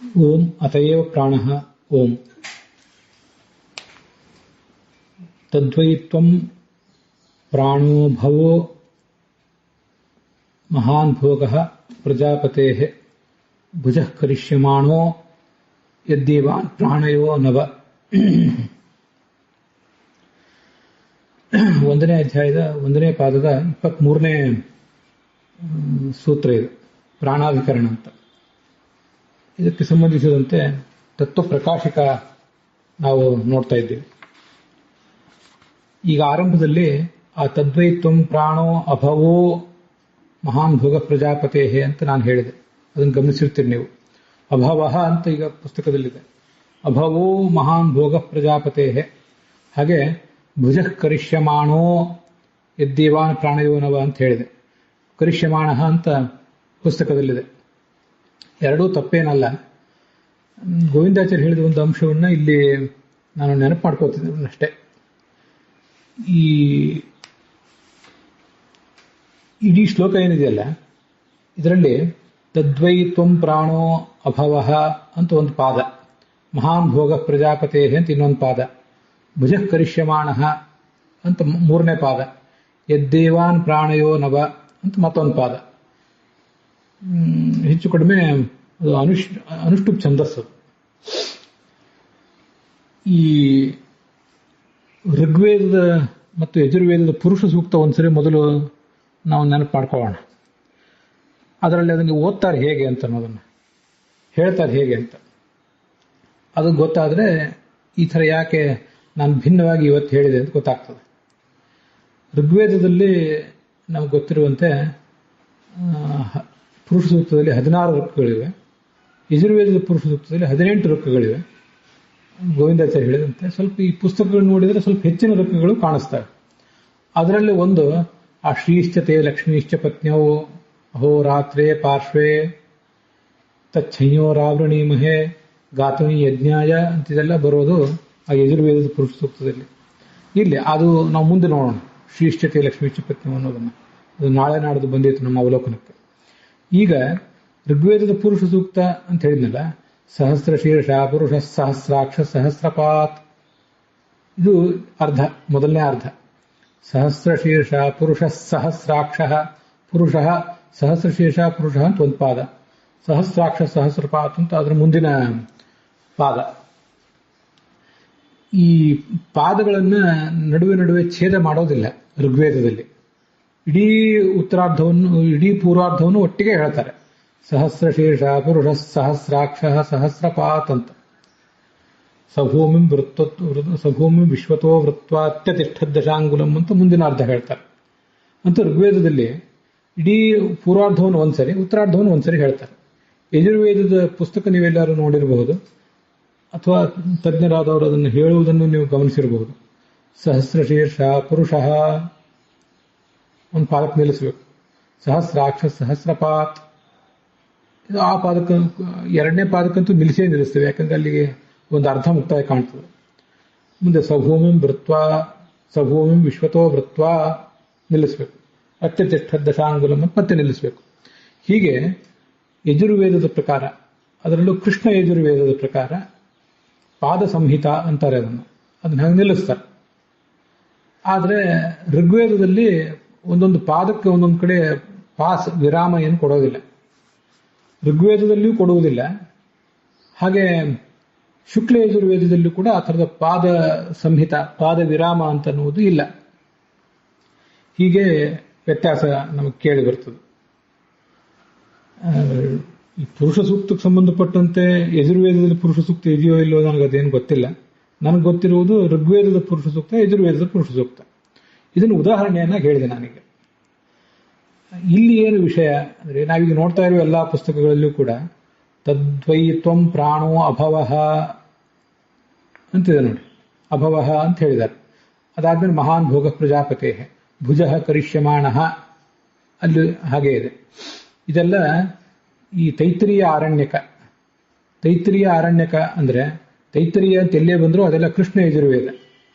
ಓಂ ಅತಯೇವ ಪ್ರಾಣಃ ಓಂ ತದ್ವೈ ತ್ವಂ ಪ್ರಾಣೋ ಭವೋ ಮಹಾನ್ ಭೋಗಃ ಪ್ರಜಾಪತೇಃ ಭುಜಃ ಕರಿಷ್ಯಮಾಣೋ ಯದ್ದೇವಾನ್ ಪ್ರಾಣಯೋ ನವ. 1ನೇ ಅಧ್ಯಾಯದ 1ನೇ ಪಾದದ 23ನೇ ಸೂತ್ರ ಇದು, ಪ್ರಾಣಾಧಿಕರಣ ಅಂತ. ಇದಕ್ಕೆ ಸಂಬಂಧಿಸಿದಂತೆ ತತ್ವ ಪ್ರಕಾಶಿಕ ನಾವು ನೋಡ್ತಾ ಇದ್ದೀವಿ. ಈಗ ಆರಂಭದಲ್ಲಿ ಆ ತದ್ವೈತ್ವಂ ಪ್ರಾಣೋ ಅಭವೋ ಮಹಾನ್ ಭೋಗ ಪ್ರಜಾಪತೇ ಅಂತ ನಾನು ಹೇಳಿದೆ, ಅದನ್ನು ಗಮನಿಸಿರ್ತೀರಿ ನೀವು. ಅಭವಃ ಅಂತ ಈಗ ಪುಸ್ತಕದಲ್ಲಿದೆ, ಅಭವೋ ಮಹಾನ್ ಭೋಗ ಪ್ರಜಾಪತೇ. ಹಾಗೆ ಭುಜಃ ಕರಿಷ್ಯಮಾಣೋ ಯದ್ದೇವಾನ್ ಪ್ರಾಣಯೋನವ ಅಂತ ಹೇಳಿದೆ, ಕರಿಷ್ಯಮಾಣ ಅಂತ ಪುಸ್ತಕದಲ್ಲಿದೆ. ಎರಡೂ ತಪ್ಪೇನಲ್ಲ. ಗೋವಿಂದಾಚಾರ್ಯ ಹೇಳಿದ ಒಂದು ಅಂಶವನ್ನು ಇಲ್ಲಿ ನಾನು ನೆನಪು ಮಾಡ್ಕೋತಿದ್ದೀನಿ ಅಷ್ಟೇ. ಈ ಇಡೀ ಶ್ಲೋಕ ಏನಿದೆಯಲ್ಲ, ಇದರಲ್ಲಿ ತದ್ವೈ ತ್ವಂ ಪ್ರಾಣೋ ಅಭವಃ ಅಂತ ಒಂದು ಪಾದ, ಮಹಾನ್ ಭೋಗ ಪ್ರಜಾಪತೇ ಅಂತ ಇನ್ನೊಂದು ಪಾದ, ಭುಜಃ ಕರಿಷ್ಯಮಾಣ ಅಂತ 3ನೇ ಪಾದ, ಯದ್ದೇವಾನ್ ಪ್ರಾಣಯೋ ನವ ಅಂತ ಮತ್ತೊಂದು ಪಾದ. ಹೆಚ್ಚು ಕಡಿಮೆ ಅದು ಅನುಷ್ಠುಪ್ ಛಂದಸ್ಸು. ಈ ಋಗ್ವೇದದ ಮತ್ತು ಯಜುರ್ವೇದದ ಪುರುಷ ಸೂಕ್ತ ಒಂದ್ಸರಿ ಮೊದಲು ನಾವು ನೆನಪು ಮಾಡ್ಕೊಳ್ಳೋಣ. ಅದರಲ್ಲಿ ಅದನ್ನು ಓದ್ತಾರೆ ಹೇಗೆ ಅಂತ ಅನ್ನೋದನ್ನು, ಹೇಳ್ತಾರೆ ಹೇಗೆ ಅಂತ. ಅದು ಗೊತ್ತಾದರೆ ಈ ಥರ ಯಾಕೆ ನಾನು ಭಿನ್ನವಾಗಿ ಇವತ್ತು ಹೇಳಿದೆ ಅಂತ ಗೊತ್ತಾಗ್ತದೆ. ಋಗ್ವೇದದಲ್ಲಿ ನಮ್ಗೆ ಗೊತ್ತಿರುವಂತೆ ಪುರುಷ ಸೂಕ್ತದಲ್ಲಿ 16 ಋಕ್ಕುಗಳಿವೆ, ಯಜುರ್ವೇದದ ಪುರುಷ ಸೂಕ್ತದಲ್ಲಿ 18 ಋಕ್ಕುಗಳಿವೆ. ಗೋವಿಂದಾಚಾರ್ಯ ಹೇಳಿದಂತೆ ಸ್ವಲ್ಪ ಈ ಪುಸ್ತಕಗಳು ನೋಡಿದರೆ ಸ್ವಲ್ಪ ಹೆಚ್ಚಿನ ಋಕ್ಕುಗಳು ಕಾಣಿಸ್ತವೆ. ಅದರಲ್ಲಿ ಒಂದು ಆ ಶ್ರೀಶ್ಚತೆ ಲಕ್ಷ್ಮೀಶ್ಚ ಪತ್ನ್ಯವು ಅಹೋರಾತ್ರೇ ಪಾರ್ಶ್ವೇ ತಚ್ಛಯ್ಯೋರಾವೃಣೀಮಹೇ ಗಾತುನಿ ಯಜ್ಞಾಯ ಅಂತಿದೆಲ್ಲ ಬರೋದು ಆ ಯಜುರ್ವೇದದ ಪುರುಷ ಸೂಕ್ತದಲ್ಲಿ. ಇಲ್ಲಿ ಅದು ನಾವು ಮುಂದೆ ನೋಡೋಣ, ಶ್ರೀಶ್ಚತೆ ಲಕ್ಷ್ಮೀಶ್ಚ ಪತ್ನ್ಯವು ಅನ್ನೋದನ್ನು. ಅದು ನಾಳೆ ನಾಡ್ದು ಬಂದಿತ್ತು ನಮ್ಮ ಅವಲೋಕನಕ್ಕೆ. ಈಗ ಋಗ್ವೇದದ ಪುರುಷ ಸೂಕ್ತ ಅಂತ ಹೇಳಿದ್ನಲ್ಲ, ಸಹಸ್ರ ಶೀರ್ಷ ಪುರುಷ ಸಹಸ್ರಾಕ್ಷ ಸಹಸ್ರಪಾತ್, ಇದು ಅರ್ಧ, ಮೊದಲನೇ ಅರ್ಧ. ಸಹಸ್ರ ಶೀರ್ಷ ಪುರುಷ ಸಹಸ್ರಾಕ್ಷ ಪುರುಷ ಸಹಸ್ರ ಶೀರ್ಷ ಪುರುಷ ಅಂತ ಒಂದು ಪಾದ, ಸಹಸ್ರಾಕ್ಷ ಸಹಸ್ರಪಾತ್ ಅಂತ ಅದರ ಮುಂದಿನ ಪಾದ. ಈ ಪಾದಗಳನ್ನು ನಡುವೆ ನಡುವೆ ಛೇದ ಮಾಡೋದಿಲ್ಲ ಋಗ್ವೇದದಲ್ಲಿ. ಇಡೀ ಉತ್ತರಾರ್ಧವನ್ನು ಇಡೀ ಪೂರ್ವಾರ್ಧವನ್ನು ಒಟ್ಟಿಗೆ ಹೇಳ್ತಾರೆ. ಸಹಸ್ರ ಶೀರ್ಷ ಪುರುಷ ಸಹಸ್ರಾಕ್ಷ ಸಹಸ್ರಪಾತ್ ಅಂತ. ಸಭೂಮಿ ವಿಶ್ವತೋ ವೃತ್ವಾತ್ಯತಿಷ್ಠದಶಾಂಗುಲಂ ಅಂತ ಮುಂದಿನ ಅರ್ಧ ಹೇಳ್ತಾರೆ. ಅಂತ ಋಗ್ವೇದದಲ್ಲಿ ಇಡೀ ಪೂರ್ವಾರ್ಧವನ್ನು ಒಂದ್ಸರಿ, ಉತ್ತರಾರ್ಧವನ್ನು ಒಂದ್ಸರಿ ಹೇಳ್ತಾರೆ. ಯಜುರ್ವೇದದ ಪುಸ್ತಕ ನೀವೆಲ್ಲರೂ ನೋಡಿರಬಹುದು, ಅಥವಾ ತಜ್ಞರಾದವರು ಅದನ್ನು ಹೇಳುವುದನ್ನು ನೀವು ಗಮನಿಸಿರಬಹುದು. ಸಹಸ್ರ ಶೀರ್ಷ ಪುರುಷ ಒಂದು ಪಾದಕ್ಕೆ ನಿಲ್ಲಿಸಬೇಕು, ಸಹಸ್ರಾಕ್ಷ ಸಹಸ್ರಪಾತ್ ಇದು ಆ ಪಾದಕ್ಕೆ, 2ನೇ ಪಾದಕ್ಕಂತೂ ನಿಲ್ಲಿಸ್ತೇವೆ, ಯಾಕಂದ್ರೆ ಅಲ್ಲಿಗೆ ಒಂದು ಅರ್ಧ ಮುಕ್ತಾಯ ಕಾಣ್ತದೆ. ಮುಂದೆ ಸಭೂಮಿಂ ವೃತ್ವ ಸಭೂಮಿಂ ವಿಶ್ವತೋ ವೃತ್ವ ನಿಲ್ಲಿಸಬೇಕು, ಅತ್ಯತಿಷ್ಠ ದಶಾಂಗುಲಂ ಮತ್ತೆ ನಿಲ್ಲಿಸಬೇಕು. ಹೀಗೆ ಯಜುರ್ವೇದದ ಪ್ರಕಾರ, ಅದರಲ್ಲೂ ಕೃಷ್ಣ ಯಜುರ್ವೇದದ ಪ್ರಕಾರ ಪಾದ ಸಂಹಿತ ಅಂತಾರೆ ಅದನ್ನ ಹಾಗೆ ನಿಲ್ಲಿಸ್ತಾರೆ. ಆದರೆ ಋಗ್ವೇದದಲ್ಲಿ ಒಂದೊಂದು ಪಾದಕ್ಕೆ ಒಂದೊಂದು ಕಡೆ ಪಾಸ್ ವಿರಾಮ ಏನು ಕೊಡೋದಿಲ್ಲ, ಋಗ್ವೇದದಲ್ಲಿಯೂ ಕೊಡುವುದಿಲ್ಲ. ಹಾಗೆ ಶುಕ್ಲ ಯಜುರ್ವೇದದಲ್ಲೂ ಕೂಡ ಆ ಥರದ ಪಾದ ಸಂಹಿತ, ಪಾದ ವಿರಾಮ ಅಂತ ಅನ್ನುವುದು ಇಲ್ಲ. ಹೀಗೆ ವ್ಯತ್ಯಾಸ ನಮಗೆ ಕೇಳಿ ಬರ್ತದೆ. ಈ ಪುರುಷ ಸೂಕ್ತಕ್ಕೆ ಸಂಬಂಧಪಟ್ಟಂತೆ ಯಜುರ್ವೇದದಲ್ಲಿ ಪುರುಷ ಸೂಕ್ತ ಇದೆಯೋ ಇಲ್ಲೋ ನನಗೆ ಅದೇನು ಗೊತ್ತಿಲ್ಲ. ನನಗೆ ಗೊತ್ತಿರುವುದು ಋಗ್ವೇದದ ಪುರುಷ ಸೂಕ್ತ, ಯಜುರ್ವೇದದ ಪುರುಷ ಸೂಕ್ತ. ಇದನ್ನು ಉದಾಹರಣೆಯನ್ನಾಗಿ ಹೇಳಿದೆ ನಾನೀಗ. ಇಲ್ಲಿ ಏನು ವಿಷಯ ಅಂದರೆ, ನಾವೀಗ ನೋಡ್ತಾ ಇರುವ ಎಲ್ಲಾ ಪುಸ್ತಕಗಳಲ್ಲೂ ಕೂಡ ತದ್ವೈ ತ್ವಂ ಪ್ರಾಣೋ ಅಭವಃ ಅಂತಿದೆ ನೋಡಿ, ಅಭವಃ ಅಂತ ಹೇಳಿದ್ದಾರೆ. ಅದಾದ್ಮೇಲೆ ಮಹಾನ್ ಭೋಗ ಪ್ರಜಾಪತೇ ಭುಜಃ ಕರಿಷ್ಯಮಾಣ ಅಲ್ಲಿ ಹಾಗೆ ಇದೆ. ಇದೆಲ್ಲ ಈ ತೈತ್ರಿಯ ಆರಣ್ಯಕ. ತೈತ್ರಿಯ ಆರಣ್ಯಕ ಅಂದ್ರೆ ತೈತ್ರಿಯ ಅಂತ ಎಲ್ಲೇ ಬಂದರೂ ಅದೆಲ್ಲ ಕೃಷ್ಣ ಯಜುರ್ವೇದ,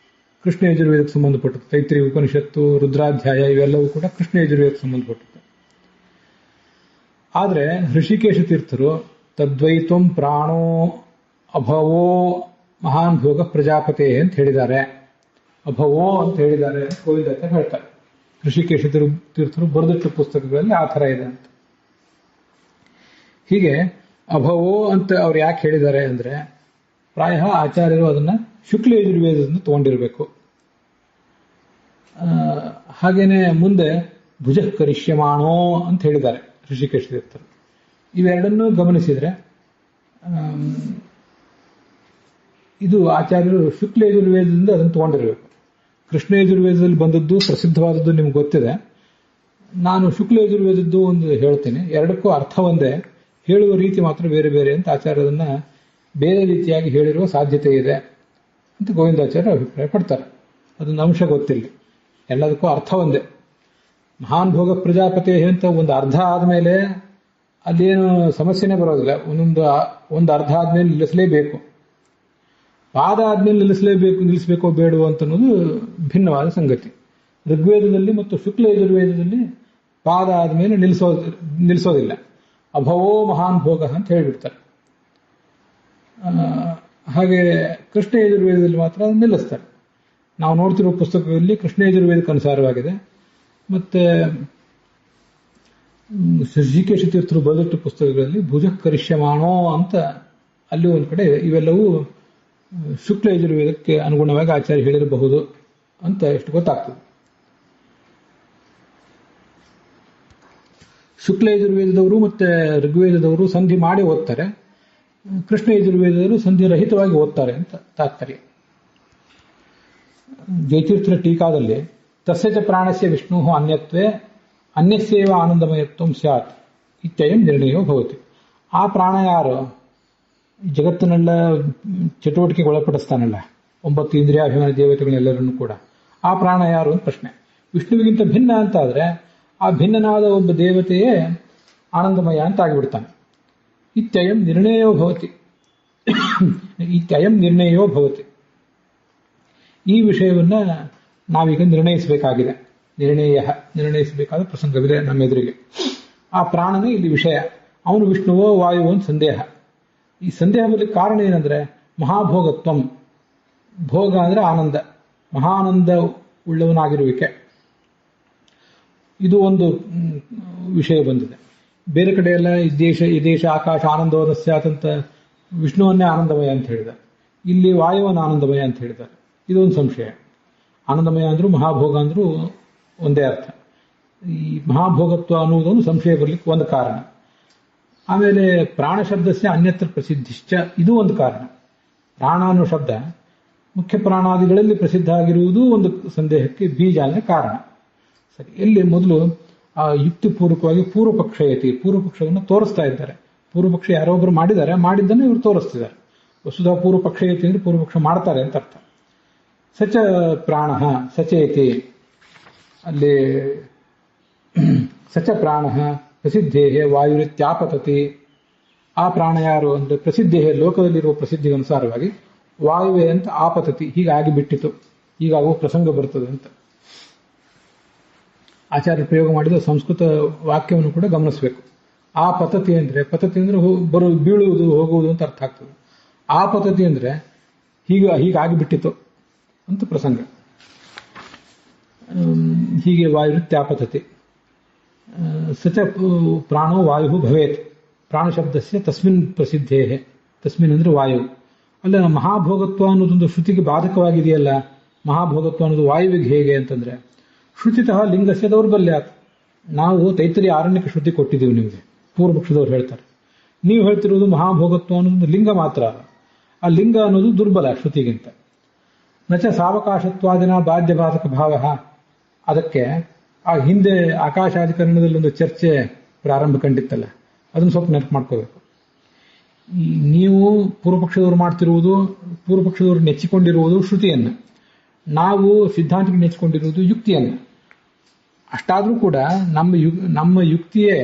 ಕೃಷ್ಣ ಯಜುರ್ವೇದಕ್ಕೆ ಸಂಬಂಧಪಟ್ಟದ್ದು. ತೈತ್ರಿಯ ಉಪನಿಷತ್ತು, ರುದ್ರಾಧ್ಯಾಯ ಇವೆಲ್ಲವೂ ಕೂಡ ಕೃಷ್ಣ ಯಜುರ್ವೇದಕ್ಕೆ ಸಂಬಂಧಪಟ್ಟದ್ದು. ಆದರೆ ಋಷಿಕೇಶ ತೀರ್ಥರು ತದ್ವೈತ್ವಂ ಪ್ರಾಣೋ ಅಭವೋ ಮಹಾನ್ ಭೋಗ ಪ್ರಜಾಪತೆ ಅಂತ ಹೇಳಿದ್ದಾರೆ. ಅಭವೋ ಅಂತ ಹೇಳಿದ್ದಾರೆ ಗೋವಿಂದಾಚಾರ್ಯ ಹೇಳ್ತಾರೆ. ಋಷಿಕೇಶ ತೀರ್ಥರು ಬರೆದಿಟ್ಟ ಪುಸ್ತಕಗಳಲ್ಲಿ ಆ ಥರ ಇದೆ ಅಂತ. ಹೀಗೆ ಅಭವೋ ಅಂತ ಅವ್ರು ಯಾಕೆ ಹೇಳಿದ್ದಾರೆ ಅಂದ್ರೆ ಪ್ರಾಯ ಆಚಾರ್ಯರು ಅದನ್ನ ಶುಕ್ಲ ಯಜುರ್ವೇದದಿಂದ ತಗೊಂಡಿರಬೇಕು. ಹಾಗೇನೆ ಮುಂದೆ ಭುಜ ಕರಿಷ್ಯಮಾಣೋ ಅಂತ ಹೇಳಿದ್ದಾರೆ ಋಷಿಕೇಶ ತೀರ್ಥರು. ಇವೆರಡನ್ನೂ ಗಮನಿಸಿದ್ರೆ ಇದು ಆಚಾರ್ಯರು ಶುಕ್ಲ ಯಜುರ್ವೇದದಿಂದ ಅದನ್ನು ತಗೊಂಡಿರಬೇಕು. ಕೃಷ್ಣ ಯಜುರ್ವೇದದಲ್ಲಿ ಬಂದದ್ದು ಪ್ರಸಿದ್ಧವಾದದ್ದು ನಿಮ್ಗೆ ಗೊತ್ತಿದೆ. ನಾನು ಶುಕ್ಲ ಯಜುರ್ವೇದದ್ದು ಒಂದು ಹೇಳ್ತೇನೆ. ಎರಡಕ್ಕೂ ಅರ್ಥ ಒಂದೇ, ಹೇಳುವ ರೀತಿ ಮಾತ್ರ ಬೇರೆ ಬೇರೆ ಅಂತ ಆಚಾರ್ಯರನ್ನ ಬೇರೆ ರೀತಿಯಾಗಿ ಹೇಳಿರುವ ಸಾಧ್ಯತೆ ಇದೆ ಅಂತ ಗೋವಿಂದಾಚಾರ್ಯ ಅಭಿಪ್ರಾಯ ಪಡ್ತಾರೆ. ಅದೊಂದು ಅಂಶ ಗೊತ್ತಿಲ್ಲ, ಎಲ್ಲದಕ್ಕೂ ಅರ್ಥ ಒಂದೇ. ಮಹಾನ್ ಭೋಗ ಪ್ರಜಾಪತಿ ಅಂತ ಒಂದು ಅರ್ಧ ಆದಮೇಲೆ ಅಲ್ಲೇನು ಸಮಸ್ಯೆನೇ ಬರೋದಿಲ್ಲ. ಒಂದು ಅರ್ಧ ಆದ್ಮೇಲೆ ನಿಲ್ಲಿಸಲೇಬೇಕು, ಪಾದ ಆದ್ಮೇಲೆ ನಿಲ್ಲಿಸಬೇಕೋ ಬೇಡವೋ ಅಂತ ಅನ್ನೋದು ಭಿನ್ನವಾದ ಸಂಗತಿ. ಋಗ್ವೇದದಲ್ಲಿ ಮತ್ತು ಶುಕ್ಲ ಯಜುರ್ವೇದದಲ್ಲಿ ಪಾದ ಆದ್ಮೇಲೆ ನಿಲ್ಲಿಸೋದಿಲ್ಲ. ಅಭವೋ ಮಹಾನ್ ಭೋಗ ಅಂತ ಹೇಳಿಬಿಡ್ತಾರೆ. ಹಾಗೆ ಕೃಷ್ಣ ಯಜುರ್ವೇದದಲ್ಲಿ ಮಾತ್ರ ನಿಲ್ಲಿಸ್ತಾರೆ. ನಾವು ನೋಡ್ತಿರೋ ಪುಸ್ತಕದಲ್ಲಿ ಕೃಷ್ಣ ಯಜುರ್ವೇದಕ್ಕೆ ಅನುಸಾರವಾಗಿದೆ. ಮತ್ತೆ ಋಷಿಕೇಶ ತೀರ್ಥರು ಬರೆದಿಟ್ಟ ಪುಸ್ತಕಗಳಲ್ಲಿ ಭುಜ ಕರಿಷ್ಯಮಾಣೋ ಅಂತ ಅಲ್ಲಿ ಒಂದು ಕಡೆ ಇವೆಲ್ಲವೂ ಶುಕ್ಲ ಯಜುರ್ವೇದಕ್ಕೆ ಅನುಗುಣವಾಗಿ ಆಚಾರ್ಯ ಹೇಳಿರಬಹುದು ಅಂತ ಎಷ್ಟು ಗೊತ್ತಾಗ್ತದೆ. ಶುಕ್ಲ ಯಜುರ್ವೇದದವರು ಮತ್ತೆ ಋಗ್ವೇದದವರು ಸಂಧಿ ಮಾಡಿ ಓದ್ತಾರೆ, ಕೃಷ್ಣ ಯಜುರ್ವೇದದವರು ಸಂಧಿ ರಹಿತವಾಗಿ ಓದ್ತಾರೆ ಅಂತ ತಾತ್ಪರ್ಯ. ಜಯತೀರ್ಥರ ಟೀಕಾದಲ್ಲಿ ತಸ್ಯ ಚ ಪ್ರಾಣಸ್ಯ ವಿಷ್ಣು ಅನ್ಯತ್ವೇ ಅನ್ಯಸ್ಯೇವ ಆನಂದಮಯತ್ವಂ ಸ್ಯಾತ್ ಇತ್ಯಯಂ ನಿರ್ಣಯೋ ಭವತಿ. ಆ ಪ್ರಾಣ ಯಾರು ಜಗತ್ತಿನೆಲ್ಲ ಚಟುವಟಿಕೆಗೆ ಒಳಪಡಿಸ್ತಾನಲ್ಲ, 9 ಇಂದ್ರಿಯಾಭಿಮಾನ ದೇವತೆಗಳನ್ನೆಲ್ಲರನ್ನು ಕೂಡ, ಆ ಪ್ರಾಣ ಯಾರು ಅಂತ ಪ್ರಶ್ನೆ. ವಿಷ್ಣುವಿಗಿಂತ ಭಿನ್ನ ಅಂತ ಆದ್ರೆ ಆ ಭಿನ್ನನಾದ ಒಬ್ಬ ದೇವತೆಯೇ ಆನಂದಮಯ ಅಂತ ಆಗಿಬಿಡ್ತಾನೆ. ಇತ್ಯಯಂ ನಿರ್ಣಯೋ ಭವತಿ. ಇತ್ಯಯಂ ನಿರ್ಣಯೋ ಭವತಿ. ಈ ವಿಷಯವನ್ನ ನಾವೀಗ ನಿರ್ಣಯಿಸಬೇಕಾಗಿದೆ. ನಿರ್ಣಯಿಸಬೇಕಾದ ಪ್ರಸಂಗವಿದೆ ನಮ್ಮ ಎದುರಿಗೆ. ಆ ಪ್ರಾಣನೇ ಇಲ್ಲಿ ವಿಷಯ. ಅವನು ವಿಷ್ಣುವೋ ವಾಯುವೋ ಅಂತ ಸಂದೇಹ. ಈ ಸಂದೇಹ ಬರಲಿಕ್ಕೆ ಕಾರಣ ಏನಂದ್ರೆ ಮಹಾಭೋಗತ್ವಂ. ಭೋಗ ಅಂದ್ರೆ ಆನಂದ, ಮಹಾನಂದ ಉಳ್ಳವನಾಗಿರುವಿಕೆ. ಇದು ಒಂದು ವಿಷಯ ಬಂದಿದೆ. ಬೇರೆ ಕಡೆ ಎಲ್ಲ ಈ ದೇಶ ಆಕಾಶ ಆನಂದವನ್ನ ಸ್ಯಾತ್ ಅಂತ ವಿಷ್ಣುವನ್ನೇ ಆನಂದಮಯ ಅಂತ ಹೇಳಿದ್ದಾರೆ. ಇಲ್ಲಿ ವಾಯುವನ್ನ ಆನಂದಮಯ ಅಂತ ಹೇಳಿದ್ದಾರೆ. ಇದೊಂದು ಸಂಶಯ. ಆನಂದಮಯ ಅಂದ್ರೂ ಮಹಾಭೋಗ ಅಂದ್ರೂ ಒಂದೇ ಅರ್ಥ. ಈ ಮಹಾಭೋಗತ್ವ ಅನ್ನುವುದೊಂದು ಸಂಶಯ ಬರಲಿಕ್ಕೆ ಒಂದು ಕಾರಣ. ಆಮೇಲೆ ಪ್ರಾಣ ಶಬ್ದಸ್ಯ ಅನ್ಯತ್ರ ಪ್ರಸಿದ್ಧಿಶ್ಚ, ಇದು ಒಂದು ಕಾರಣ. ಪ್ರಾಣ ಅನ್ನೋ ಶಬ್ದ ಮುಖ್ಯ ಪ್ರಾಣಾದಿಗಳಲ್ಲಿ ಪ್ರಸಿದ್ಧ ಆಗಿರುವುದು ಒಂದು ಸಂದೇಹಕ್ಕೆ ಬೀಜ ಅಂದ್ರೆ ಕಾರಣ. ಸರಿ, ಎಲ್ಲಿ ಮೊದಲು ಆ ಯುಕ್ತಿಪೂರ್ವಕವಾಗಿ ಪೂರ್ವಪಕ್ಷ ಐತಿ, ಪೂರ್ವಪಕ್ಷವನ್ನು ತೋರಿಸ್ತಾ ಇದ್ದಾರೆ. ಪೂರ್ವಪಕ್ಷ ಯಾರೊಬ್ಬರು ಮಾಡಿದ್ದನ್ನು ಇವರು ತೋರಿಸ್ತಿದ್ದಾರೆ. ವಸ್ತುತಃ ಪೂರ್ವಪಕ್ಷ ಐತಿ ಅಂದ್ರೆ ಪೂರ್ವಪಕ್ಷ ಮಾಡ್ತಾರೆ ಅಂತ ಅರ್ಥ. ಸಚ ಪ್ರಾಣ ಸಚೇತಿ, ಅಲ್ಲಿ ಸಚ ಪ್ರಾಣ ಪ್ರಸಿದ್ಧೇಹೇ ವಾಯುರಿತ್ಯಾಪತತಿ. ಆ ಪ್ರಾಣ ಯಾರು ಅಂದ್ರೆ ಪ್ರಸಿದ್ಧೇಹೇ, ಲೋಕದಲ್ಲಿರುವ ಪ್ರಸಿದ್ಧಿಗೆ ಅನುಸಾರವಾಗಿ ವಾಯುವೆ ಅಂತ ಆಪತತಿ, ಹೀಗಾಗಿ ಬಿಟ್ಟಿತು, ಹೀಗಾಗುವ ಪ್ರಸಂಗ ಬರ್ತದೆ ಅಂತ ಆಚಾರ್ಯ ಪ್ರಯೋಗ ಮಾಡಿದ ಸಂಸ್ಕೃತ ವಾಕ್ಯವನ್ನು ಕೂಡ ಗಮನಿಸಬೇಕು. ಆ ಪತತಿ ಅಂದ್ರೆ ಬೀಳುವುದು ಹೋಗುವುದು ಅಂತ ಅರ್ಥ ಆಗ್ತದೆ. ಆ ಪತತಿ ಅಂದ್ರೆ ಹೀಗಾಗಿ ಬಿಟ್ಟಿತು ಅಂತ ಪ್ರಸಂಗ. ಹೀಗೆ ವಾಯುರಿತ್ಯಾಪತತಿ. ಸಚ ಪ್ರಾಣೋ ವಾಯು ಭವೇತ್. ಪ್ರಾಣ ಶಬ್ದಸ್ಯ ತಸ್ಮಿನ್ ಪ್ರಸಿದ್ಧೇ, ತಸ್ಮಿನ್ ಅಂದ್ರೆ ವಾಯು. ಅಲ್ಲ, ಮಹಾಭೋಗತ್ವ ಅನ್ನೋದೊಂದು ಶ್ರುತಿಗೆ ಬಾಧಕವಾಗಿದೆಯಲ್ಲ. ಮಹಾಭೋಗತ್ವ ಅನ್ನೋದು ವಾಯುವಿಗೆ ಹೇಗೆ ಅಂತಂದ್ರೆ ಶ್ರುತಿತಃ ಲಿಂಗಸ್ಯ ದೌರ್ಬಲ್ಯಾತ್. ನಾವು ತೈತರಿಯ ಆರಣ್ಯಕ ಶ್ರುತಿ ಕೊಟ್ಟಿದ್ದೀವಿ ನಿಮಗೆ, ಪೂರ್ವಪಕ್ಷದವ್ರು ಹೇಳ್ತಾರೆ. ನೀವು ಹೇಳ್ತಿರೋದು ಮಹಾಭೋಗತ್ವ ಅನ್ನೋದು ಲಿಂಗ ಮಾತ್ರ. ಆ ಲಿಂಗ ಅನ್ನೋದು ದುರ್ಬಲ ಶ್ರುತಿಗಿಂತ. ನಚ ಸಾವಕಾಶತ್ವಾದಿನ ಬಾಧ್ಯಬಾಧಕ ಭಾವ. ಅದಕ್ಕೆ ಆ ಹಿಂದೆ ಆಕಾಶಾಧಿಕರಣದಲ್ಲಿ ಒಂದು ಚರ್ಚೆ ಪ್ರಾರಂಭ ಕಂಡಿತ್ತಲ್ಲ, ಅದನ್ನು ಸ್ವಲ್ಪ ನೆನಪು ಮಾಡ್ಕೋಬೇಕು. ನೀವು ಪೂರ್ವಪಕ್ಷದವರು ಮಾಡ್ತಿರುವುದು, ಪೂರ್ವಪಕ್ಷದವರು ನೆಚ್ಚಿಕೊಂಡಿರುವುದು ಶ್ರುತಿಯನ್ನ, ನಾವು ಸಿದ್ಧಾಂತಕ್ಕೆ ನೆಚ್ಚಿಕೊಂಡಿರುವುದು ಯುಕ್ತಿಯನ್ನ. ಅಷ್ಟಾದ್ರೂ ಕೂಡ ನಮ್ಮ ಯುಕ್ತಿಯೇ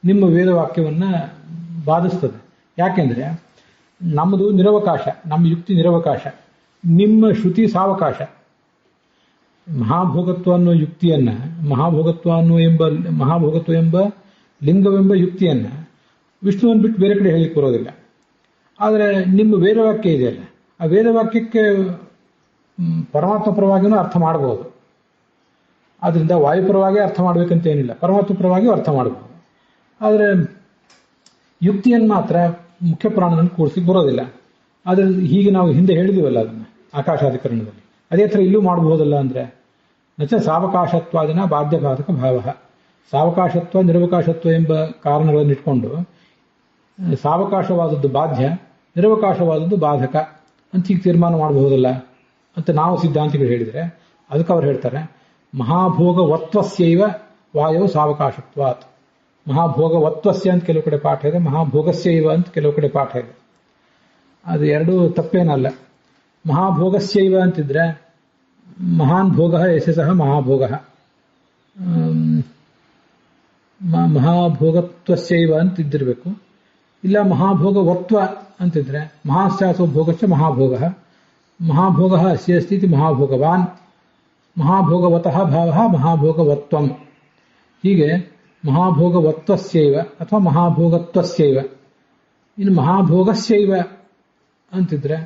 ನಿಮ್ಮ ವೇದವಾಕ್ಯವನ್ನ ಬಾಧಿಸ್ತದೆ. ಯಾಕೆಂದ್ರೆ ನಮ್ಮದು ನಿರವಕಾಶ, ನಮ್ಮ ಯುಕ್ತಿ ನಿರವಕಾಶ, ನಿಮ್ಮ ಶ್ರುತಿ ಸಾವಕಾಶ. ಮಹಾಭೋಗತ್ವ ಅನ್ನೋ ಯುಕ್ತಿಯನ್ನ, ಮಹಾಭೋಗತ್ವ ಎಂಬ ಲಿಂಗವೆಂಬ ಯುಕ್ತಿಯನ್ನ ವಿಷ್ಣುವನ್ನು ಬಿಟ್ಟು ಬೇರೆ ಕಡೆ ಹೇಳಲಿಕ್ಕೆ ಬರೋದಿಲ್ಲ. ಆದರೆ ನಿಮ್ಮ ವೇದವಾಕ್ಯ ಇದೆಯಲ್ಲ, ಆ ವೇದವಾಕ್ಯಕ್ಕೆ ಪರಮಾತ್ಮ ಪರವಾಗಿಯೂ ಅರ್ಥ ಮಾಡಬಹುದು. ಆದ್ರಿಂದ ವಾಯುಪರವಾಗಿ ಅರ್ಥ ಮಾಡಬೇಕಂತ ಏನಿಲ್ಲ, ಪರಮಾತ್ಮ ಪರವಾಗಿಯೂ ಅರ್ಥ ಮಾಡಬಹುದು. ಆದರೆ ಯುಕ್ತಿಯನ್ನು ಮಾತ್ರ ಮುಖ್ಯ ಪ್ರಾಣವನ್ನು ಕೂಡಿಸ್ಲಿಕ್ಕೆ ಬರೋದಿಲ್ಲ. ಆದರೆ ಹೀಗೆ ನಾವು ಹಿಂದೆ ಹೇಳಿದೀವಲ್ಲ ಅದನ್ನು ಆಕಾಶಾಧಿಕರಣದಲ್ಲಿ, ಅದೇ ಥರ ಇಲ್ಲೂ ಮಾಡಬಹುದಲ್ಲ. ಅಂದರೆ ನಚ ಸಾವಕಾಶತ್ವಾದಿನ ಬಾಧ್ಯಬಾಧಕ ಭಾವ, ಸಾವಕಾಶತ್ವ ನಿರವಕಾಶತ್ವ ಎಂಬ ಕಾರಣಗಳನ್ನು ಇಟ್ಕೊಂಡು ಸಾವಕಾಶವಾದದ್ದು ಬಾಧ್ಯ, ನಿರವಕಾಶವಾದದ್ದು ಬಾಧಕ ಅಂತ ಹೀಗೆ ತೀರ್ಮಾನ ಮಾಡಬಹುದಲ್ಲ ಅಂತ ನಾವು ಸಿದ್ಧಾಂತಿಗಳು ಹೇಳಿದರೆ, ಅದಕ್ಕೆ ಅವ್ರು ಹೇಳ್ತಾರೆ ಮಹಾಭೋಗವತ್ವಸ್ಯೈವ ವಾಯೋ ಸಾವಕಾಶತ್ವಾತ್. ಮಹಾಭೋಗವತ್ವಸ್ಯ ಅಂತ ಕೆಲವು ಕಡೆ ಪಾಠ ಇದೆ, ಮಹಾಭೋಗಸ್ಯೈವ ಅಂತ ಕೆಲವು ಕಡೆ ಪಾಠ ಇದೆ. ಅದು ಎರಡೂ ತಪ್ಪೇನಲ್ಲ. ಮಹಾಭೋಗಸ್ಯೈವ ಅಂತಿದ್ರೆ ಮಹಾನ್ ಭೋಗ ಯಶಸಃ ಮಹಾಭೋಗ, ಮಹಾಭೋಗತ್ವಸ್ಯೈವ ಅಂತಿದ್ದಿರಬೇಕು. ಇಲ್ಲ ಮಹಾಭೋಗವತ್ವ ಅಂತಿದ್ರೆ ಮಹಾಶ್ಚಾಸೋ ಭೋಗಶ್ಚ ಮಹಾಭೋಗ, ಮಹಾಭೋಗ ಅಸ್ಯ ಅಸ್ತಿ ಇತಿ ಮಹಾಭೋಗವಾನ್, ಮಹಾಭೋಗವತಃ ಭಾವ ಮಹಾಭೋಗವತ್ವಂ. ಹೀಗೆ ಮಹಾಭೋಗವತ್ವಸ್ಯೈವ ಅಥವಾ ಮಹಾಭೋಗತ್ವಸ್ಯೈವ. ಇನ್ನು ಮಹಾಭೋಗಸ್ಯೈವ ಅಂತಿದ್ರೆ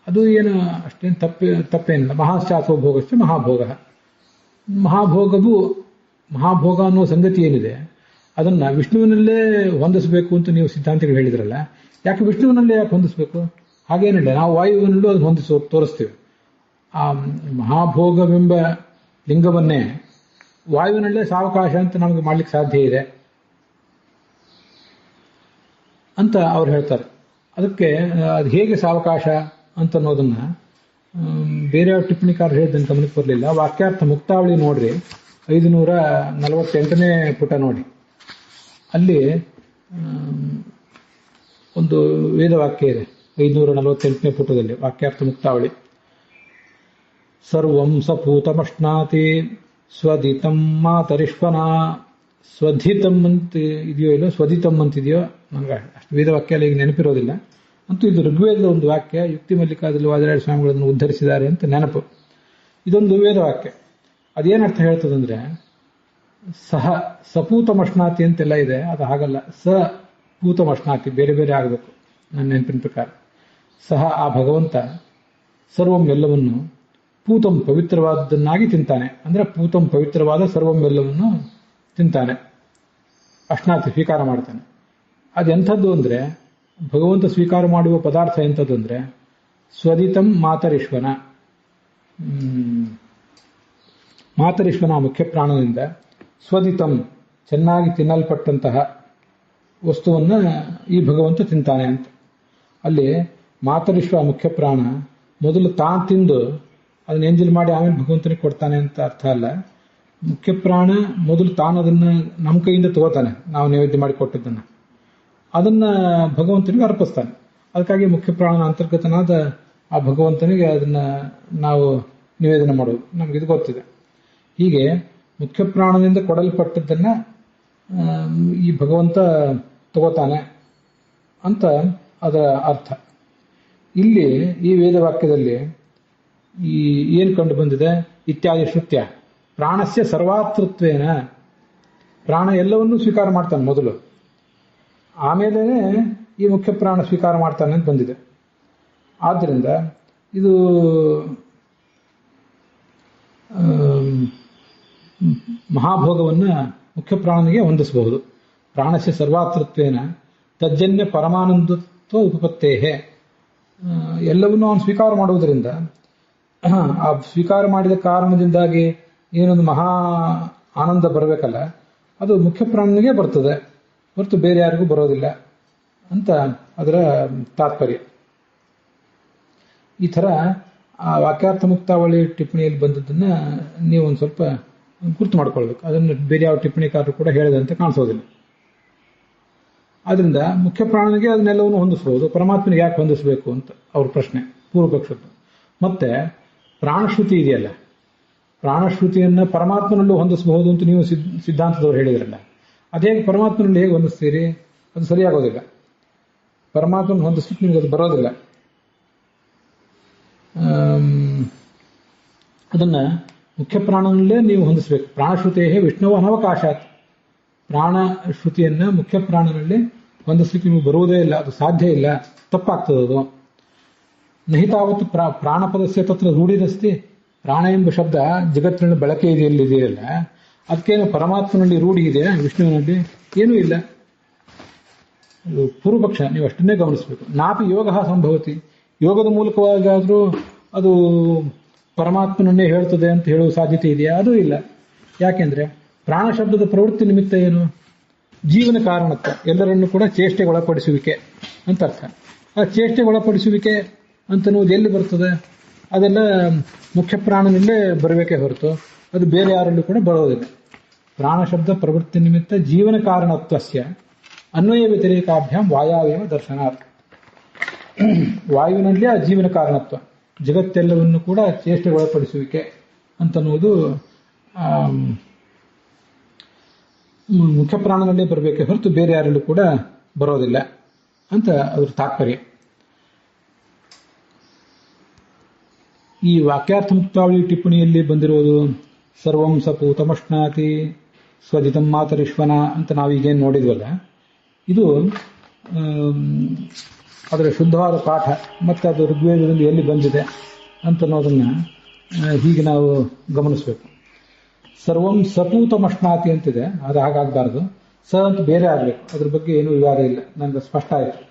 ಅದು ಏನು ಅಷ್ಟೇನು ತಪ್ಪೇನಿಲ್ಲ. ಮಹಾಶ್ಚಾಸೋ ಭೋಗಶ್ಚ ಮಹಾಭೋಗ, ಮಹಾಭೋಗವು ಮಹಾಭೋಗ ಅನ್ನೋ ಸಂಗತಿ ಏನಿದೆ ಅದನ್ನ ವಿಷ್ಣುವಿನಲ್ಲೇ ಹೊಂದಿಸಬೇಕು ಅಂತ ನೀವು ಸಿದ್ಧಾಂತಿಗಳು ಹೇಳಿದ್ರಲ್ಲ, ಯಾಕೆ ವಿಷ್ಣುವಿನಲ್ಲೇ ಯಾಕೆ ಹೊಂದಿಸಬೇಕು? ಹಾಗೇನಿಲ್ಲ, ನಾವು ವಾಯುವಿನಲ್ಲೂ ಅದು ಹೊಂದಿಸಿ ತೋರಿಸ್ತೇವೆ. ಆ ಮಹಾಭೋಗವೆಂಬ ಲಿಂಗವನ್ನೇ ವಾಯುವಿನಲ್ಲೇ ಸಾವಕಾಶ ಅಂತ ನಮಗೆ ಮಾಡ್ಲಿಕ್ಕೆ ಸಾಧ್ಯ ಇದೆ ಅಂತ ಅವ್ರು ಹೇಳ್ತಾರೆ. ಅದಕ್ಕೆ ಅದು ಹೇಗೆ ಸಾವಕಾಶ ಅಂತ ಅನ್ನೋದನ್ನ ಬೇರೆ ಟಿಪ್ಪಣಿಕಾರ ಹೇಳಿದ್ದನ್ನು ಗಮನಕ್ಕೆ ಬರಲಿಲ್ಲ. ವಾಕ್ಯಾರ್ಥ ಮುಕ್ತಾವಳಿ ನೋಡ್ರಿ, 548ನೇ ಪುಟ ನೋಡಿ. ಅಲ್ಲಿ ಒಂದು ವೇದವಾಕ್ಯ ಇದೆ 548ನೇ ಪುಟದಲ್ಲಿ, ವಾಕ್ಯಾರ್ಥ ಮುಕ್ತಾವಳಿ. ಸರ್ವಂ ಸಪೂತಮಶ್ನಾತಿ ಸ್ವದಿತಂ ಮಾತರಿಶ್ವನ. ಸ್ವಧಿತಂ ಅಂತ ಇದೆಯೋ ಇಲ್ಲೋ, ಸ್ವದಿತಂ ಅಂತಿದೆಯೋ ನನಗೆ ಅಷ್ಟು ವೇದವಾಕ್ಯ ಅಲ್ಲಿ ಈಗ ನೆನಪಿರೋದಿಲ್ಲ. ಅಂತೂ ಇದು ಋಗ್ವೇದದ ಒಂದು ವಾಕ್ಯ, ಯುಕ್ತಿ ಮಲ್ಲಿಕಾದಲ್ಲಿ ವಾದಿರಾಜ ಸ್ವಾಮಿಗಳನ್ನು ಉದ್ಧರಿಸಿದ್ದಾರೆ ಅಂತ ನೆನಪು. ಇದೊಂದು ವೇದವಾಕ್ಯ. ಅದೇನರ್ಥ ಹೇಳ್ತದಂದ್ರೆ, ಸಹ ಸಪೂತಮಶ್ನಾತಿ ಅಂತೆಲ್ಲ ಇದೆ, ಅದು ಹಾಗಲ್ಲ. ಪೂತಮಶ್ನಾತಿ ಬೇರೆ ಬೇರೆ ಆಗಬೇಕು ನನ್ನ ನೆನಪಿನ ಪ್ರಕಾರ. ಸಹ ಆ ಭಗವಂತ ಸರ್ವಂ ಎಲ್ಲವನ್ನು ಪೂತಂ ಪವಿತ್ರವಾದದ್ದನ್ನಾಗಿ ತಿಂತಾನೆ. ಅಂದ್ರೆ ಪೂತಂ ಪವಿತ್ರವಾದ ಸರ್ವಂ ಎಲ್ಲವನ್ನು ತಿಂತಾನೆ, ಅಶ್ನಾತಿ ಸ್ವೀಕಾರ ಮಾಡ್ತಾನೆ. ಅದೆಂಥದ್ದು ಅಂದ್ರೆ, ಭಗವಂತ ಸ್ವೀಕಾರ ಮಾಡುವ ಪದಾರ್ಥ ಎಂಥದ್ದು ಅಂದ್ರೆ ಸ್ವದಿತಂ ಮಾತರಿಶ್ವನ. ಮಾತರಿಶ್ವನ ಮುಖ್ಯ ಪ್ರಾಣದಿಂದ ಸ್ವದಿತಂ ಚೆನ್ನಾಗಿ ತಿನ್ನಲ್ಪಟ್ಟಂತಹ ವಸ್ತುವನ್ನ ಈ ಭಗವಂತ ತಿಂತಾನೆ ಅಂತ. ಅಲ್ಲಿ ಮಾತರಿಶ್ವ ಮುಖ್ಯ ಪ್ರಾಣ ಮೊದಲು ತಾನು ತಿಂದು ಅದನ್ನ ಎಂಜಲ್ ಮಾಡಿ ಆಮೇಲೆ ಭಗವಂತನಿಗೆ ಕೊಡ್ತಾನೆ ಅಂತ ಅರ್ಥ ಅಲ್ಲ. ಮುಖ್ಯ ಪ್ರಾಣ ಮೊದಲು ತಾನು ಅದನ್ನ ನಮ್ಮ ಕೈಯಿಂದ ತಗೋತಾನೆ, ನಾವು ನೈವೇದ್ಯ ಮಾಡಿ ಕೊಟ್ಟದ್ದನ್ನ, ಅದನ್ನ ಭಗವಂತನಿಗೆ ಅರ್ಪಿಸ್ತಾನೆ. ಅದಕ್ಕಾಗಿ ಮುಖ್ಯ ಪ್ರಾಣನ ಅಂತರ್ಗತನಾದ ಆ ಭಗವಂತನಿಗೆ ಅದನ್ನ ನಾವು ನಿವೇದನೆ ಮಾಡೋದು, ನಮಗಿದು ಗೊತ್ತಿದೆ. ಹೀಗೆ ಮುಖ್ಯ ಪ್ರಾಣದಿಂದ ಕೊಡಲ್ಪಟ್ಟದ್ದನ್ನ ಈ ಭಗವಂತ ತಗೋತಾನೆ ಅಂತ ಅದರ ಅರ್ಥ. ಇಲ್ಲಿ ಈ ವೇದವಾಕ್ಯದಲ್ಲಿ ಈ ಏನು ಕಂಡು ಬಂದಿದೆ, ಇತ್ಯಾದಿ ಶ್ರುತ್ಯ ಪ್ರಾಣಸ್ಯ ಸರ್ವಾತೃತ್ವೇನ, ಪ್ರಾಣ ಎಲ್ಲವನ್ನೂ ಸ್ವೀಕಾರ ಮಾಡ್ತಾನೆ ಮೊದಲು, ಆಮೇಲೆ ಈ ಮುಖ್ಯ ಪ್ರಾಣ ಸ್ವೀಕಾರ ಮಾಡ್ತಾನೆ ಅಂತ ಬಂದಿದೆ. ಆದ್ದರಿಂದ ಇದು ಮಹಾಭೋಗವನ್ನ ಮುಖ್ಯ ಪ್ರಾಣನಿಗೆ ಹೊಂದಿಸಬಹುದು. ಪ್ರಾಣಸ್ಯ ಸರ್ವಾತೃತ್ವೇನ ತಜ್ಜನ್ಯ ಪರಮಾನಂದತ್ವ ಉಪಪತ್ತೇಹೆ. ಎಲ್ಲವನ್ನೂ ಅವನು ಸ್ವೀಕಾರ ಮಾಡುವುದರಿಂದ ಆ ಸ್ವೀಕಾರ ಮಾಡಿದ ಕಾರಣದಿಂದಾಗಿ ಏನೊಂದು ಮಹಾ ಆನಂದ ಬರಬೇಕಲ್ಲ, ಅದು ಮುಖ್ಯ ಪ್ರಾಣನಿಗೆ ಬರ್ತದೆ, ಹೊರತು ಬೇರೆ ಯಾರಿಗೂ ಬರೋದಿಲ್ಲ ಅಂತ ಅದರ ತಾತ್ಪರ್ಯ. ಈ ಥರ ಆ ವಾಕ್ಯಾರ್ಥ ಮುಕ್ತಾವಳಿ ಟಿಪ್ಪಣಿಯಲ್ಲಿ ಬಂದದ್ದನ್ನ ನೀವು ಒಂದು ಸ್ವಲ್ಪ ಗುರ್ತು ಮಾಡ್ಕೊಳ್ಬೇಕು. ಅದನ್ನು ಬೇರೆ ಯಾವ ಟಿಪ್ಪಣಿಕಾರರು ಕೂಡ ಹೇಳಿದಂತೆ ಕಾಣಿಸೋದಿಲ್ಲ. ಆದ್ರಿಂದ ಮುಖ್ಯ ಪ್ರಾಣನಿಗೆ ಅದನ್ನೆಲ್ಲವನ್ನು ಹೊಂದಿಸಬಹುದು, ಪರಮಾತ್ಮನಿಗೆ ಯಾಕೆ ಹೊಂದಿಸಬೇಕು ಅಂತ ಅವ್ರ ಪ್ರಶ್ನೆ, ಪೂರ್ವಪಕ್ಷದ್ದು. ಮತ್ತೆ ಪ್ರಾಣಶ್ರುತಿ ಇದೆಯಲ್ಲ, ಪ್ರಾಣಶ್ರುತಿಯನ್ನ ಪರಮಾತ್ಮನಲ್ಲೂ ಹೊಂದಿಸಬಹುದು ಅಂತ ನೀವು ಸಿದ್ಧಾಂತದವ್ರು ಹೇಳಿದ್ರಲ್ಲ, ಅದೇ ಪರಮಾತ್ಮನಲ್ಲಿ ಹೇಗೆ ಹೊಂದಿಸ್ತೀರಿ? ಅದು ಸರಿಯಾಗೋದಿಲ್ಲ. ಪರಮಾತ್ಮನ ಹೊಂದಿಸ್ಲಿಕ್ಕೆ ನಿಮ್ಗೆ ಅದು ಬರೋದಿಲ್ಲ. ಅದನ್ನ ಮುಖ್ಯ ಪ್ರಾಣನಲ್ಲೇ ನೀವು ಹೊಂದಿಸಬೇಕು. ಪ್ರಾಣಶ್ರುತೇ ವಿಷ್ಣುವು ಅನವಕಾಶಾತ್, ಪ್ರಾಣ ಶ್ರುತಿಯನ್ನ ಮುಖ್ಯ ಪ್ರಾಣನಲ್ಲಿ ಹೊಂದಿಸ್ಲಿಕ್ಕೆ ನಿಮಗೆ ಬರುವುದೇ ಇಲ್ಲ, ಅದು ಸಾಧ್ಯ ಇಲ್ಲ, ತಪ್ಪಾಗ್ತದೆ ಅದು. ನಹಿತಾವತ್ತು ಪ್ರಾಣಪದಸ್ಯ ತತ್ರ ರೂಢಿರಸ್ತಿ. ಪ್ರಾಣ ಎಂಬ ಶಬ್ದ ಜಗತ್ತಿನಲ್ಲಿ ಬಳಕೆ ಇದೆಯಲ್ಲ, ಅದಕ್ಕೇನು ಪರಮಾತ್ಮನಲ್ಲಿ ರೂಢಿ ಇದೆ, ವಿಷ್ಣುವಿನಲ್ಲಿ ಏನೂ ಇಲ್ಲ. ಪೂರ್ವಪಕ್ಷ, ನೀವು ಅಷ್ಟನ್ನೇ ಗಮನಿಸಬೇಕು. ನಾಪಿ ಯೋಗ ಸಂಭವತಿ, ಯೋಗದ ಮೂಲಕವಾಗಾದರೂ ಅದು ಪರಮಾತ್ಮನನ್ನೇ ಹೇಳ್ತದೆ ಅಂತ ಹೇಳುವ ಸಾಧ್ಯತೆ ಇದೆಯಾ? ಅದೂ ಇಲ್ಲ. ಯಾಕೆಂದ್ರೆ ಪ್ರಾಣ ಶಬ್ದದ ಪ್ರವೃತ್ತಿ ನಿಮಿತ್ತ ಏನು? ಜೀವನ ಕಾರಣತ್ವ, ಎಲ್ಲರನ್ನು ಕೂಡ ಚೇಷ್ಟೆಗೆ ಒಳಪಡಿಸುವಿಕೆ ಅಂತ ಅರ್ಥ. ಆ ಚೇಷ್ಟೆಗೆ ಒಳಪಡಿಸುವಿಕೆ ಅಂತನ್ನುವುದು ಎಲ್ಲಿ ಬರ್ತದೆ? ಅದೆಲ್ಲ ಮುಖ್ಯ ಪ್ರಾಣನಲ್ಲೇ ಬರಬೇಕೇ ಹೊರತು ಅದು ಬೇರೆ ಯಾರಲ್ಲೂ ಕೂಡ ಬರೋದಿಲ್ಲ. ಪ್ರಾಣ ಶಬ್ದ ಪ್ರವೃತ್ತಿ ನಿಮಿತ್ತ ಜೀವನ ಕಾರಣತ್ವಸ್ಯ ಅನ್ವಯ ವ್ಯತಿರೇಕಾಭ್ಯಾಂ ವಾಯಾವೇವ ದರ್ಶನಾರ್ಥ. ವಾಯುವಿನಲ್ಲಿ ಆ ಜೀವನ ಕಾರಣತ್ವ, ಜಗತ್ತೆಲ್ಲವನ್ನು ಕೂಡ ಚೇಷ್ಟೆಗೆ ಒಳಪಡಿಸುವಿಕೆ ಅಂತನ್ನುವುದು ಮುಖ್ಯ ಪ್ರಾಣನಲ್ಲೇ ಬರಬೇಕೆ ಹೊರತು ಬೇರೆ ಯಾರಲ್ಲೂ ಕೂಡ ಬರೋದಿಲ್ಲ ಅಂತ ಅದ್ರ ತಾತ್ಪರ್ಯ. ಈ ವಾಕ್ಯಾರ್ಥ ಮುಕ್ತಾವಳಿ ಟಿಪ್ಪಣಿಯಲ್ಲಿ ಬಂದಿರುವುದು ಸರ್ವಂ ಸಪೂತಮಶ್ನಾತಿ ಸ್ವಜಿತಂ ಮಾತರಿಶ್ವನ ಅಂತ ನಾವೀಗೇನು ನೋಡಿದ್ವಲ್ಲ, ಇದು ಅದರ ಶುದ್ಧವಾದ ಪಾಠ ಮತ್ತು ಅದು ಋಗ್ವೇದದಲ್ಲಿ ಎಲ್ಲಿ ಬಂದಿದೆ ಅಂತನ್ನೋದನ್ನ ಹೀಗೆ ನಾವು ಗಮನಿಸಬೇಕು. ಸರ್ವಂ ಸಪೂತಮಶ್ನಾತಿ ಅಂತಿದೆ, ಅದು ಹಾಗಾಗಬಾರ್ದು. ಸ ಅಂತ ಬೇರೆ ಆಗಬೇಕು. ಅದ್ರ ಬಗ್ಗೆ ಏನೂ ವಿವಾದ ಇಲ್ಲ, ನನಗೆ ಸ್ಪಷ್ಟ ಆಯಿತು.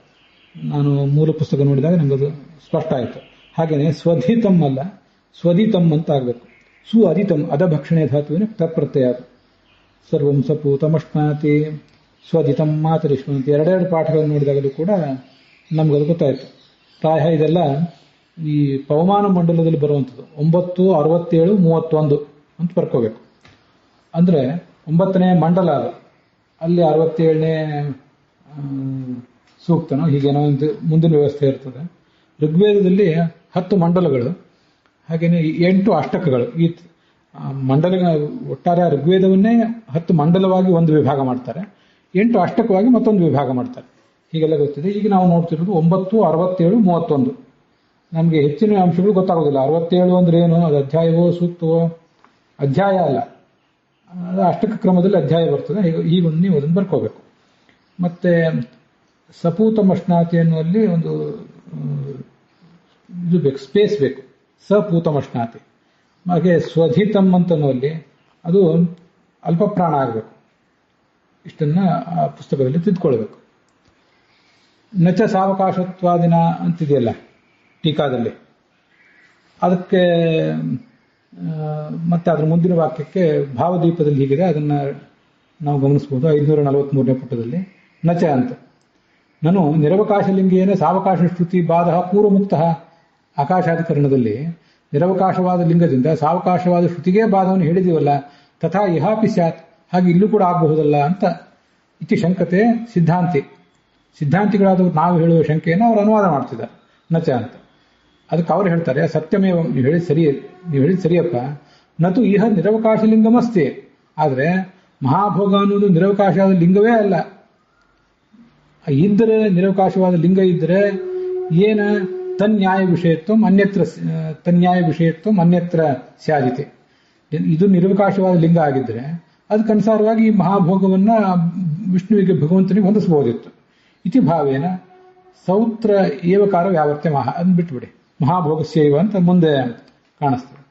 ನಾನು ಮೂಲ ಪುಸ್ತಕ ನೋಡಿದಾಗ ನನಗದು ಸ್ಪಷ್ಟ ಆಯಿತು. ಹಾಗೆಯೇ ಸ್ವಧಿತಂ ಅಲ್ಲ, ಸ್ವಧಿತಂ ಅಂತ ಆಗಬೇಕು. ಸು ಅಧಿತಂ ಅಧಭಕ್ಷಣೆ ಧಾತುವಿನ ತತ್ಪ್ರತ್ಯಯ. ಸರ್ವಂ ಸಪೂತಮಶ್ನಾತಿ ಸ್ವಧಿತಂ ಮಾತರಿಶ್ವಂತಿ ಎರಡೆರಡು ಪಾಠಗಳನ್ನು ನೋಡಿದಾಗಲೂ ಕೂಡ ನಮಗದು ಗೊತ್ತಾಯಿತು. ಪ್ರಾಯ ಇದೆಲ್ಲ ಈ ಪವಮಾನ ಮಂಡಲದಲ್ಲಿ ಬರುವಂಥದ್ದು. 9, 67, 31 ಅಂತ ಬರ್ಕೋಬೇಕು. ಅಂದರೆ 9ನೇ ಮಂಡಲ ಅದು, ಅಲ್ಲಿ 67ನೇ ಸೂಕ್ತನೋ ಹೀಗೇನೋ ಮುಂದಿನ ವ್ಯವಸ್ಥೆ ಇರ್ತದೆ. ಋಗ್ವೇದದಲ್ಲಿ 10 ಮಂಡಲಗಳು, ಹಾಗೆಯೇ 8 ಅಷ್ಟಕಗಳು. ಈ ಮಂಡಲ ಒಟ್ಟಾರೆ ಋಗ್ವೇದವನ್ನೇ 10 ಮಂಡಲವಾಗಿ ಒಂದು ವಿಭಾಗ ಮಾಡ್ತಾರೆ, 8 ಅಷ್ಟಕವಾಗಿ ಮತ್ತೊಂದು ವಿಭಾಗ ಮಾಡ್ತಾರೆ. ಹೀಗೆಲ್ಲ ಗೊತ್ತಿದೆ. ಈಗ ನಾವು ನೋಡ್ತಿರೋದು 9, 67, 31. ನಮಗೆ ಹೆಚ್ಚಿನ ಅಂಶಗಳು ಗೊತ್ತಾಗೋದಿಲ್ಲ. 67 ಅಂದ್ರೆ ಏನು? ಅದು ಅಧ್ಯಾಯವೋ ಸೂಕ್ತವೋ? ಅಧ್ಯಾಯ ಅಲ್ಲ, ಅದು ಅಷ್ಟಕ ಕ್ರಮದಲ್ಲಿ ಅಧ್ಯಾಯ ಬರ್ತದೆ. ಹೀಗೊಂದು ನೀವು ಅದನ್ನು ಬರ್ಕೋಬೇಕು. ಮತ್ತೆ ಸಪೂತಮಶ್ನಾತಿ ಅನ್ನುವಲ್ಲಿ ಒಂದು ಇದು ಬೇಕು, ಸ್ಪೇಸ್ ಬೇಕು. ಸಪೂತಮಶ್ನಾತಿ. ಹಾಗೆ ಸ್ವಧಿತಂ ಅಂತನ್ನುವಲ್ಲಿ ಅದು ಅಲ್ಪ ಪ್ರಾಣ ಆಗಬೇಕು. ಇಷ್ಟನ್ನ ಆ ಪುಸ್ತಕದಲ್ಲಿ ತಿದ್ಕೊಳ್ಬೇಕು. ನಚ ಸಾವಕಾಶತ್ವಾದಿನ ಅಂತಿದೆಯಲ್ಲ ಟೀಕಾದಲ್ಲಿ, ಅದಕ್ಕೆ ಮತ್ತೆ ಅದರ ಮುಂದಿನ ವಾಕ್ಯಕ್ಕೆ ಭಾವದೀಪದಲ್ಲಿ ಹೀಗಿದೆ, ಅದನ್ನ ನಾವು ಗಮನಿಸಬಹುದು. 543ನೇ ಪುಟದಲ್ಲಿ ನಚ ಅಂತ. ನಾನು ನಿರವಕಾಶಲಿಂಗೇನ ಸಾವಕಾಶ ಶ್ರುತಿ ಬಾಧ ಪೂರ್ವಮುಕ್ತ. ಆಕಾಶಾಧಿಕರಣದಲ್ಲಿ ನಿರವಕಾಶವಾದ ಲಿಂಗದಿಂದ ಸಾವಕಾಶವಾದ ಶ್ರುತಿಗೆ ಬಾಧವನ್ನು ಹೇಳಿದೀವಲ್ಲ, ತಥಾ ಇಹಾಪಿ ಸ್ಯಾತ್, ಹಾಗೆ ಇಲ್ಲೂ ಕೂಡ ಆಗಬಹುದಲ್ಲ ಅಂತ ಇತಿ ಶಂಕತೆ ಸಿದ್ಧಾಂತಿಗಳಾದವರು ನಾವು ಹೇಳುವ ಶಂಕೆಯನ್ನು ಅವರು ಅನುವಾದ ಮಾಡ್ತಿದ್ದಾರೆ ನಚ ಅಂತ. ಅದಕ್ಕೆ ಅವರು ಹೇಳ್ತಾರೆ, ಸತ್ಯಮೇವ, ನೀವು ಹೇಳಿದ ಸರಿಯಪ್ಪ, ನತು ಇಹ ನಿರವಕಾಶ ಲಿಂಗಮಸ್ತಿ. ಆದರೆ ಮಹಾಭೋಗ ಅನ್ನೋದು ನಿರವಕಾಶವಾದ ಲಿಂಗವೇ ಅಲ್ಲ. ಇದ್ದರೆ ನಿರವಕಾಶವಾದ ಲಿಂಗ ಇದ್ದರೆ ಏನ ತನ್ಯಾಯ ವಿಷಯತ್ವ ಅನ್ಯತ್ರ ಸ್ಯಾದಿತೆ. ಇದು ನಿರವಕಾಶವಾದ ಲಿಂಗ ಆಗಿದ್ದರೆ ಅದಕ್ಕನುಸಾರವಾಗಿ ಈ ಮಹಾಭೋಗವನ್ನ ವಿಷ್ಣುವಿಗೆ ಭಗವಂತನಿಗೆ ಹೊಂದಿಸಬಹುದಿತ್ತು. ಇತಿ ಭಾವೇನ ಸೌತ್ರ ಏವಕಾರ ವ್ಯಾವರ್ತ್ಯ ಮಹಾ ಅದನ್ನ ಬಿಟ್ಬಿಡಿ, ಮಹಾಭೋಗಸ್ಯೈವ ಅಂತ ಮುಂದೆ ಕಾಣಿಸ್ತದೆ.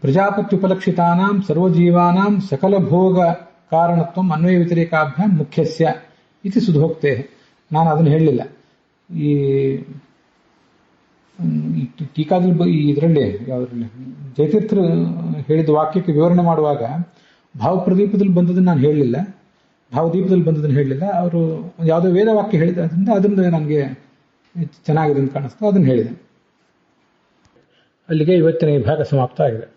ಪ್ರಜಾಪತ್ಯುಪಲಕ್ಷಿತಾನಾಂ ಸರ್ವಜೀವಾನಾಂ ಸಕಲ ಭೋಗ ಕಾರಣತ್ವ ಅನ್ವಯ ವ್ಯತಿರೇಕಾಭ್ಯಾಂ ಮುಖ್ಯಸ್ಯ ಇತಿ ಸುಧೋಕ್ತೆ. ನಾನು ಅದನ್ನು ಹೇಳಲಿಲ್ಲ. ಈ ಟೀಕಾದಲ್ಲಿ ಇದರಲ್ಲಿ ಯಾವುದರಲ್ಲಿ ಜಯತೀರ್ಥರು ಹೇಳಿದ ವಾಕ್ಯಕ್ಕೆ ವಿವರಣೆ ಮಾಡುವಾಗ ಭಾವಪ್ರದೀಪದಲ್ಲಿ ಬಂದದನ್ನು ನಾನು ಹೇಳಲಿಲ್ಲ, ಭಾವದೀಪದಲ್ಲಿ ಬಂದದನ್ನು ಹೇಳಲಿಲ್ಲ. ಅವರು ಯಾವುದೋ ವೇದ ವಾಕ್ಯ ಹೇಳಿದ್ರಿಂದ ಅದರಿಂದ ನನಗೆ ಚೆನ್ನಾಗಿದೆ ಅಂತ ಕಾಣಿಸ್ತು, ಅದನ್ನು ಹೇಳಿದೆ. ಅಲ್ಲಿಗೆ ಇವತ್ತಿನ ಈ ಭಾಗ ಸಮಾಪ್ತ ಆಗಿದೆ.